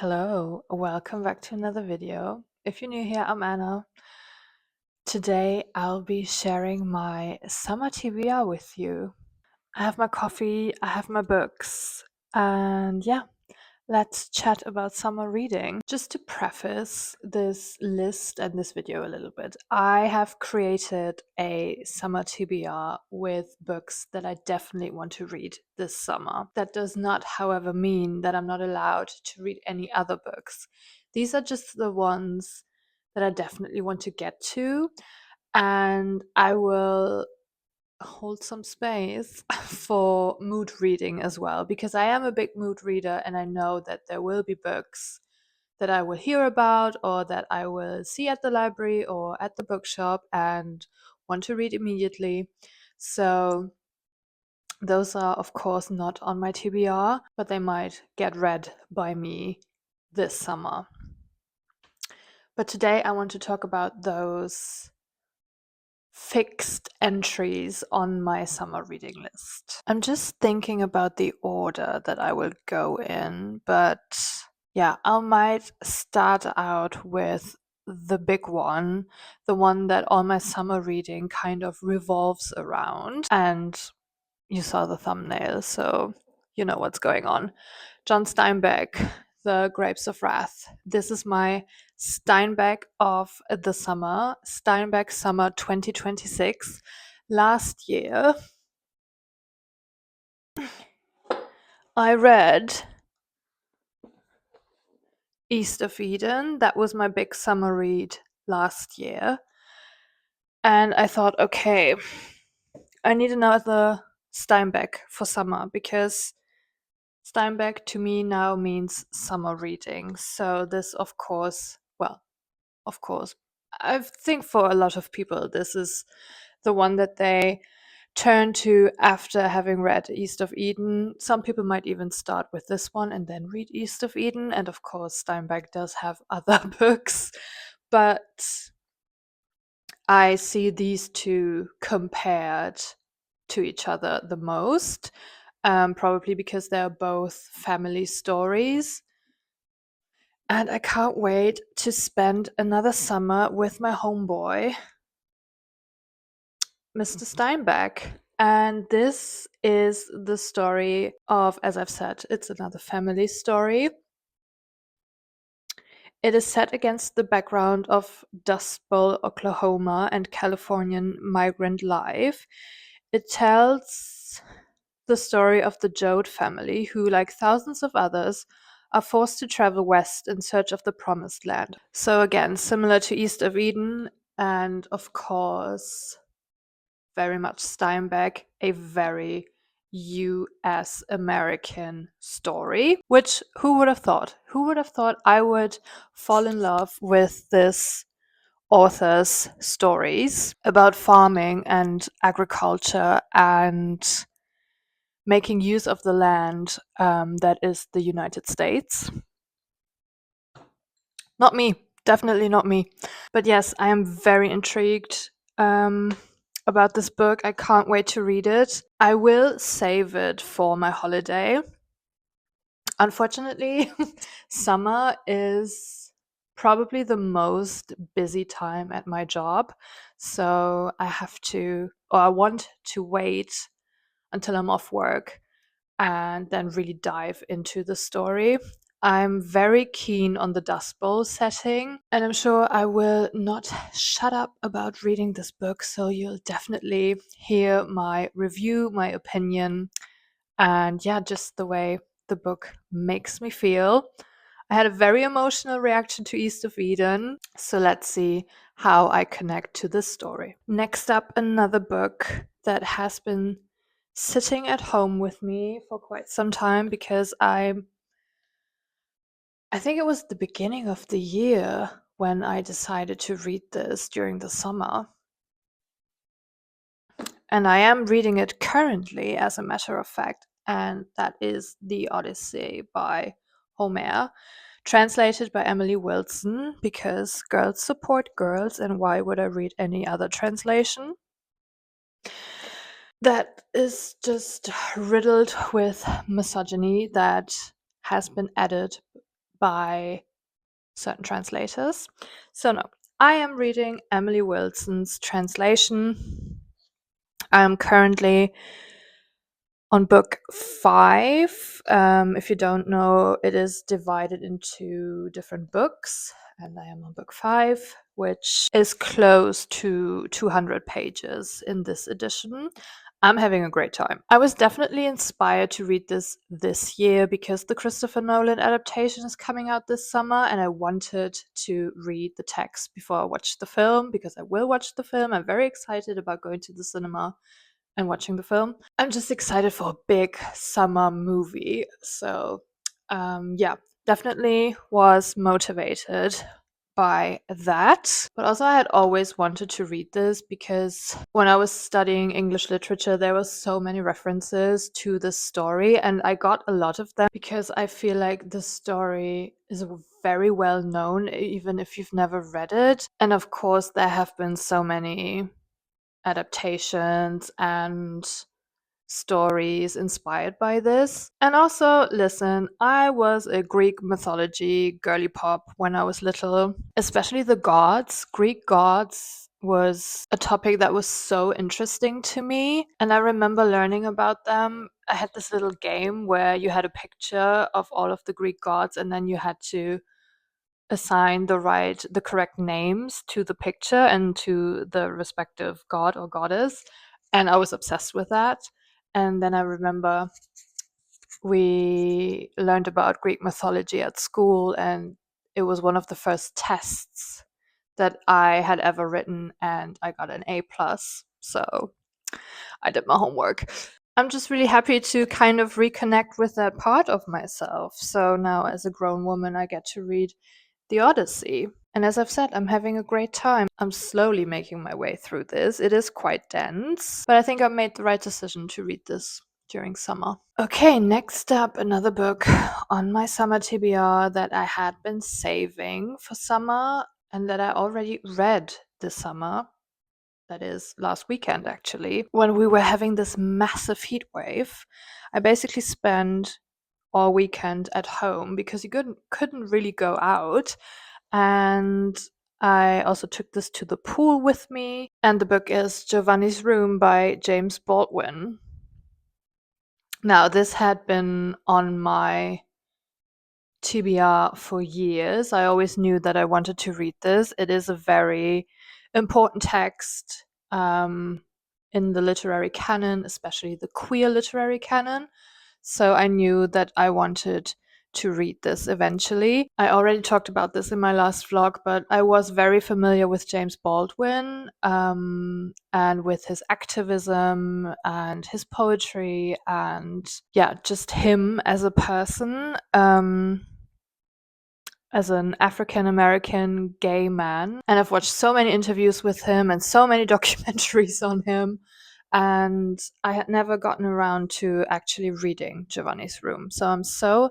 Hello, welcome back to another video. If you're new here, I'm Anna. Today I'll be sharing my summer TBR with you. I have my coffee, I have my books, and yeah, let's chat about summer reading. Just to preface this list and this video a little bit, I have created a summer TBR with books that I definitely want to read this summer. That does not, however, mean that I'm not allowed to read any other books. These are just the ones that I definitely want to get to, and I will hold some space for mood reading as well, because I am a big mood reader and I know that there will be books that I will hear about or that I will see at the library or at the bookshop and want to read immediately. So those are, of course, not on my TBR, but they might get read by me this summer. But today I want to talk about those fixed entries on my summer reading list. I'm just thinking about the order that I will go in, but yeah, I might start out with the big one, the one that all my summer reading kind of revolves around. And you saw the thumbnail, so you know what's going on. John Steinbeck, The Grapes of Wrath. This is my Steinbeck of the summer, Steinbeck Summer 2026. Last year, I read East of Eden. That was my big summer read last year. And I thought, okay, I need another Steinbeck for summer because Steinbeck to me now means summer reading. So this, of course, I think for a lot of people, this is the one that they turn to after having read East of Eden. Some people might even start with this one and then read East of Eden. And of course, Steinbeck does have other books, but I see these two compared to each other the most, probably because they're both family stories. And I can't wait to spend another summer with my homeboy, Mr. Steinbeck. And this is the story of, as I've said, it's another family story. It is set against the background of Dust Bowl, Oklahoma, and Californian migrant life. It tells the story of the Joad family, who, like thousands of others, are forced to travel west in search of the promised land. So, again, similar to East of Eden, and of course, very much Steinbeck, a very US American story, which who would have thought? Who would have thought I would fall in love with this author's stories about farming and agriculture and making use of the land that is the United States? Not me, definitely not me. But yes, I am very intrigued about this book. I can't wait to read it. I will save it for my holiday. Unfortunately, summer is probably the most busy time at my job. So I want to wait until I'm off work and then really dive into the story. I'm very keen on the Dust Bowl setting, and I'm sure I will not shut up about reading this book, so you'll definitely hear my review, my opinion, and yeah, just the way the book makes me feel. I had a very emotional reaction to East of Eden, so let's see how I connect to this story. Next up, another book that has been sitting at home with me for quite some time because I think it was the beginning of the year when I decided to read this during the summer. And I am reading it currently, as a matter of fact, and that is The Odyssey by Homer, translated by Emily Wilson, because girls support girls, and why would I read any other translation? That is just riddled with misogyny that has been added by certain translators. So no, I am reading Emily Wilson's translation. I am currently on book 5. If you don't know, it is divided into different books, and I am on book 5, which is close to 200 pages in this edition. I'm having a great time. I was definitely inspired to read this year because the Christopher Nolan adaptation is coming out this summer, and I wanted to read the text before I watched the film because I will watch the film. I'm very excited about going to the cinema and watching the film. I'm just excited for a big summer movie. So, yeah, definitely was motivated by that. But also, I had always wanted to read this because when I was studying English literature, there were so many references to the story, and I got a lot of them because I feel like the story is very well known, even if you've never read it. And of course, there have been so many adaptations and stories inspired by this. And also, listen, I was a Greek mythology girly pop when I was little, especially the gods. Greek gods was a topic that was so interesting to me. And I remember learning about them. I had this little game where you had a picture of all of the Greek gods, and then you had to assign the correct names to the picture and to the respective god or goddess, and I was obsessed with that. And then I remember we learned about Greek mythology at school, and it was one of the first tests that I had ever written, and I got an A+. So I did my homework. I'm just really happy to kind of reconnect with that part of myself. So now, as a grown woman, I get to read the Odyssey. And as I've said, I'm having a great time. I'm slowly making my way through this. It is quite dense, but I think I made the right decision to read this during summer. Okay, next up, another book on my summer TBR that I had been saving for summer and that I already read this summer. That is last weekend, actually, when we were having this massive heat wave. I basically spent all weekend at home because you couldn't really go out. And I also took this to the pool with me. And the book is Giovanni's Room by James Baldwin. Now, this had been on my TBR for years. I always knew that I wanted to read this. It is a very important text in the literary canon, especially the queer literary canon. So I knew that I wanted to read this eventually. I already talked about this in my last vlog, but I was very familiar with James Baldwin and with his activism and his poetry and, yeah, just him as a person. As an African American gay man. And I've watched so many interviews with him and so many documentaries on him. And I had never gotten around to actually reading Giovanni's Room. So I'm so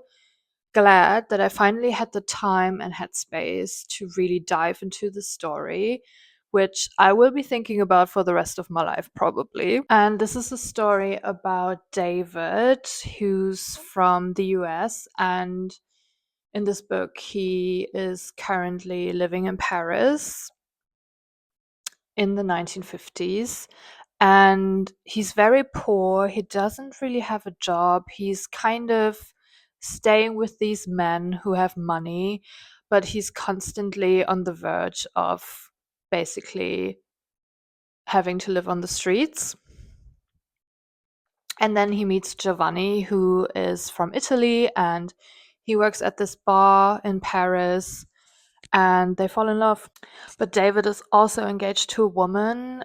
glad that I finally had the time and headspace to really dive into the story, which I will be thinking about for the rest of my life, probably. And this is a story about David, who's from the US, and in this book, he is currently living in Paris in the 1950s. And he's very poor. He doesn't really have a job. He's kind of staying with these men who have money, but he's constantly on the verge of basically having to live on the streets. And then he meets Giovanni, who is from Italy, and he works at this bar in Paris, and they fall in love. But David is also engaged to a woman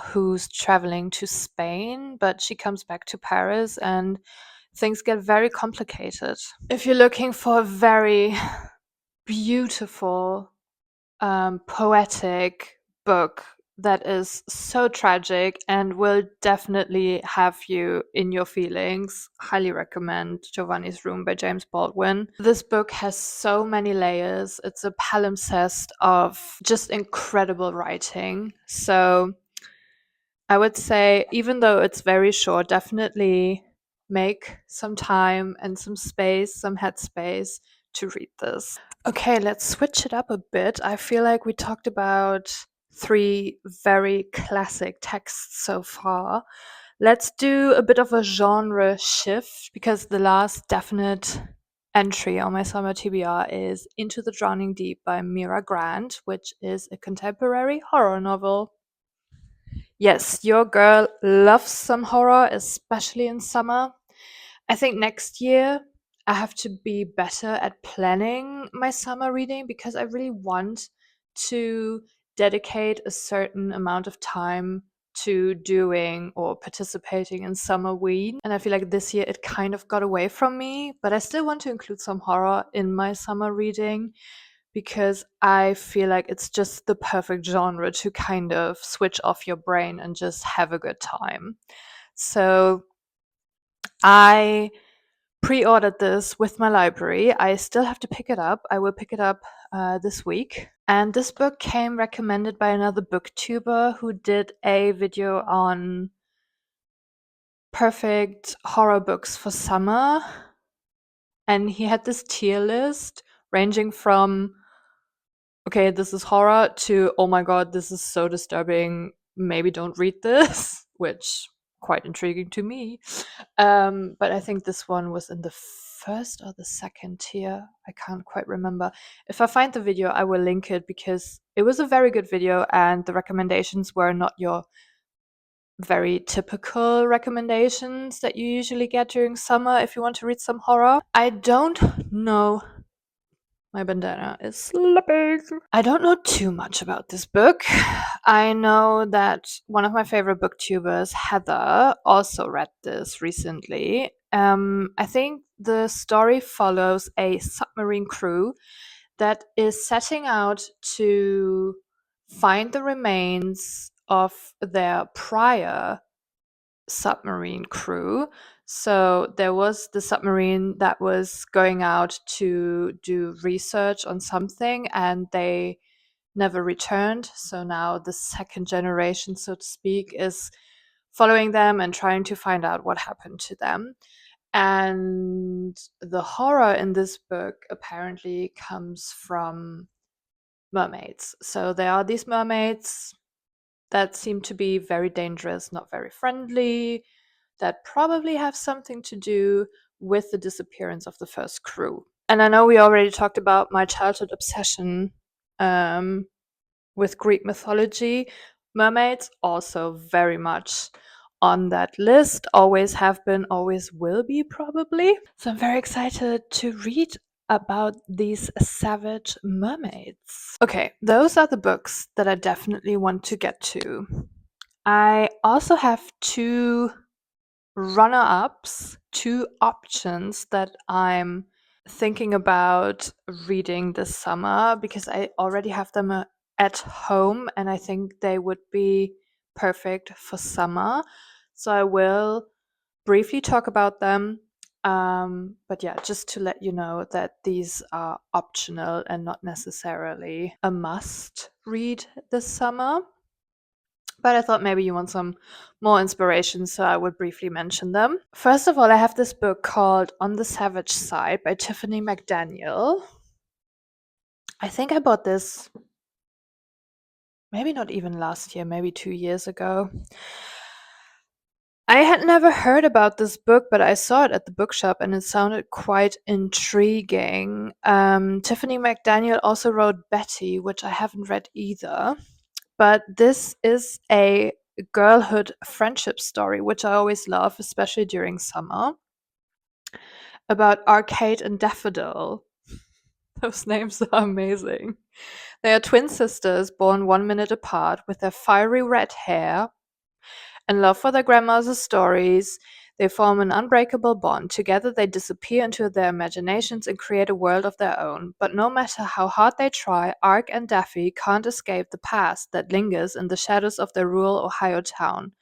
who's traveling to Spain, but she comes back to Paris, and things get very complicated. If you're looking for a very beautiful, poetic book that is so tragic and will definitely have you in your feelings, highly recommend Giovanni's Room by James Baldwin. This book has so many layers. It's a palimpsest of just incredible writing. So I would say, even though it's very short, definitely make some time and some space, some headspace to read this. Okay, let's switch it up a bit. I feel like we talked about 3 very classic texts so far. Let's do a bit of a genre shift because the last definite entry on my summer TBR is Into the Drowning Deep by Mira Grant, which is a contemporary horror novel. Yes, your girl loves some horror, especially in summer. I think next year I have to be better at planning my summer reading because I really want to dedicate a certain amount of time to doing or participating in summer read. And I feel like this year it kind of got away from me, but I still want to include some horror in my summer reading because I feel like it's just the perfect genre to kind of switch off your brain and just have a good time. So I pre-ordered this with my library. I still have to pick it up. I will pick it up this week. And this book came recommended by another booktuber who did a video on perfect horror books for summer. And he had this tier list ranging from, okay, this is horror, to, oh my god, this is so disturbing, maybe don't read this, which quite intriguing to me. But I think this one was in the first or the second tier. I can't quite remember. If I find the video, I will link it because it was a very good video and the recommendations were not your very typical recommendations that you usually get during summer if you want to read some horror. I don't know. My bandana is slipping. I don't know too much about this book. I know that one of my favorite booktubers, Heather, also read this recently. I think the story follows a submarine crew that is setting out to find the remains of their prior submarine crew. So there was the submarine that was going out to do research on something and they never returned. So now the second generation, so to speak, is following them and trying to find out what happened to them. And the horror in this book apparently comes from mermaids. So there are these mermaids that seem to be very dangerous, not very friendly, that probably have something to do with the disappearance of the first crew. And I know we already talked about my childhood obsession with Greek mythology. Mermaids also very much on that list, always have been, always will be, probably. So I'm very excited to read about these savage mermaids. Okay, those are the books that I definitely want to get to. I also have 2 runner-ups, 2 options that I'm thinking about reading this summer because I already have them at home and I think they would be perfect for summer. So I will briefly talk about them. But yeah, just to let you know that these are optional and not necessarily a must read this summer. But I thought maybe you want some more inspiration, so I would briefly mention them. First of all, I have this book called On the Savage Side by Tiffany McDaniel. I think I bought this maybe not even last year, maybe 2 years ago. I had never heard about this book, but I saw it at the bookshop and it sounded quite intriguing. Tiffany McDaniel also wrote Betty, which I haven't read either. But this is a girlhood friendship story, which I always love, especially during summer, about Arcade and Daffodil. Those names are amazing. They are twin sisters born 1 minute apart with their fiery red hair and love for their grandmother's stories. They form an unbreakable bond. Together, they disappear into their imaginations and create a world of their own. But no matter how hard they try, Ark and Daffy can't escape the past that lingers in the shadows of their rural Ohio town.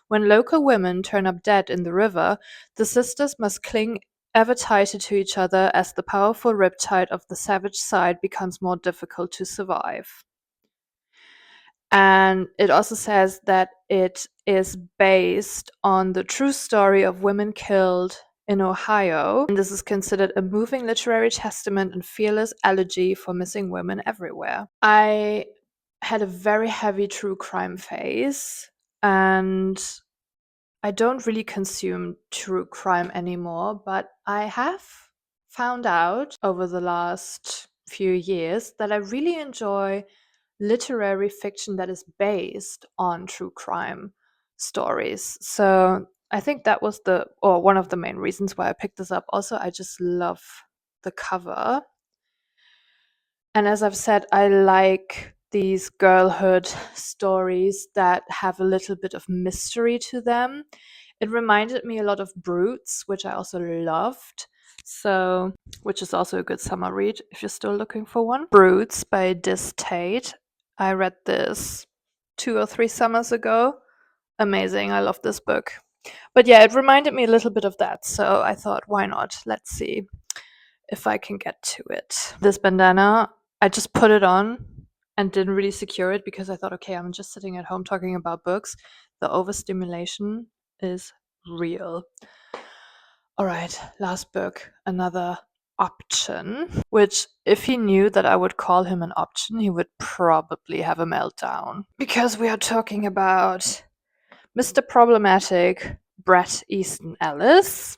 When local women turn up dead in the river, the sisters must cling ever tighter to each other as the powerful riptide of the savage side becomes more difficult to survive. And it also says that it is based on the true story of women killed in Ohio, and this is considered a moving literary testament and fearless elegy for missing women everywhere. I had a very heavy true crime phase, and I don't really consume true crime anymore, but I have found out over the last few years that I really enjoy literary fiction that is based on true crime stories. So I think that was one of the main reasons why I picked this up. Also, I just love the cover. And as I've said, I like these girlhood stories that have a little bit of mystery to them. It reminded me a lot of Brutes, which I also loved. So, which is also a good summer read if you're still looking for one. Brutes by Dis Tate. I read this 2 or 3 summers ago. Amazing. I love this book. But yeah, it reminded me a little bit of that. So I thought, why not? Let's see if I can get to it. This bandana, I just put it on and didn't really secure it because I thought, okay, I'm just sitting at home talking about books. The overstimulation is real. All right, last book, another option, which if he knew that I would call him an option, he would probably have a meltdown. Because we are talking about Mr. Problematic, Bret Easton Ellis.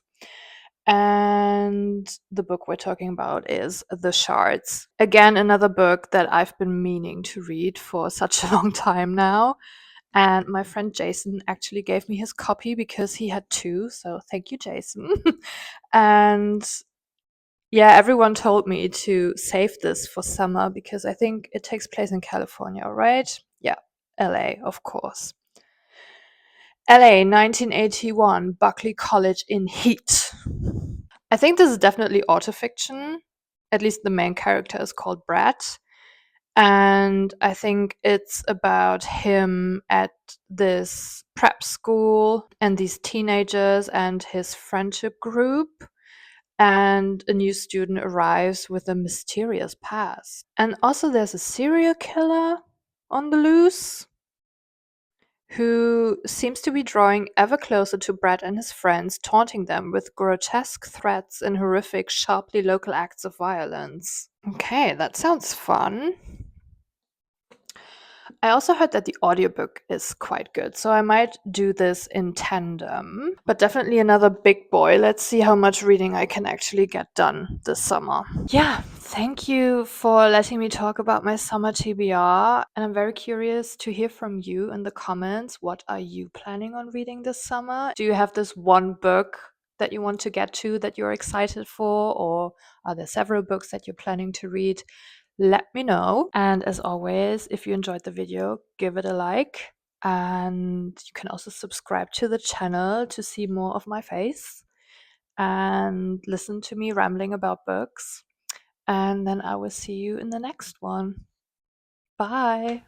And the book we're talking about is The Shards. Again, another book that I've been meaning to read for such a long time now. And my friend Jason actually gave me his copy because he had 2. So thank you, Jason. And yeah, everyone told me to save this for summer because I think it takes place in California, right? Yeah, LA, of course. LA, 1981, Buckley College in heat. I think this is definitely autofiction. At least the main character is called Brett. And I think it's about him at this prep school and these teenagers and his friendship group. And a new student arrives with a mysterious past. And also, there's a serial killer on the loose who seems to be drawing ever closer to Brett and his friends, taunting them with grotesque threats and horrific, sharply local acts of violence. Okay, that sounds fun. I also heard that the audiobook is quite good, so I might do this in tandem. But definitely another big boy. Let's see how much reading I can actually get done this summer. Yeah, thank you for letting me talk about my summer TBR. And I'm very curious to hear from you in the comments. What are you planning on reading this summer? Do you have this one book that you want to get to that you're excited for? Or are there several books that you're planning to read? Let me know. And as always, if you enjoyed the video, give it a like. And you can also subscribe to the channel to see more of my face and listen to me rambling about books. And then I will see you in the next one. Bye.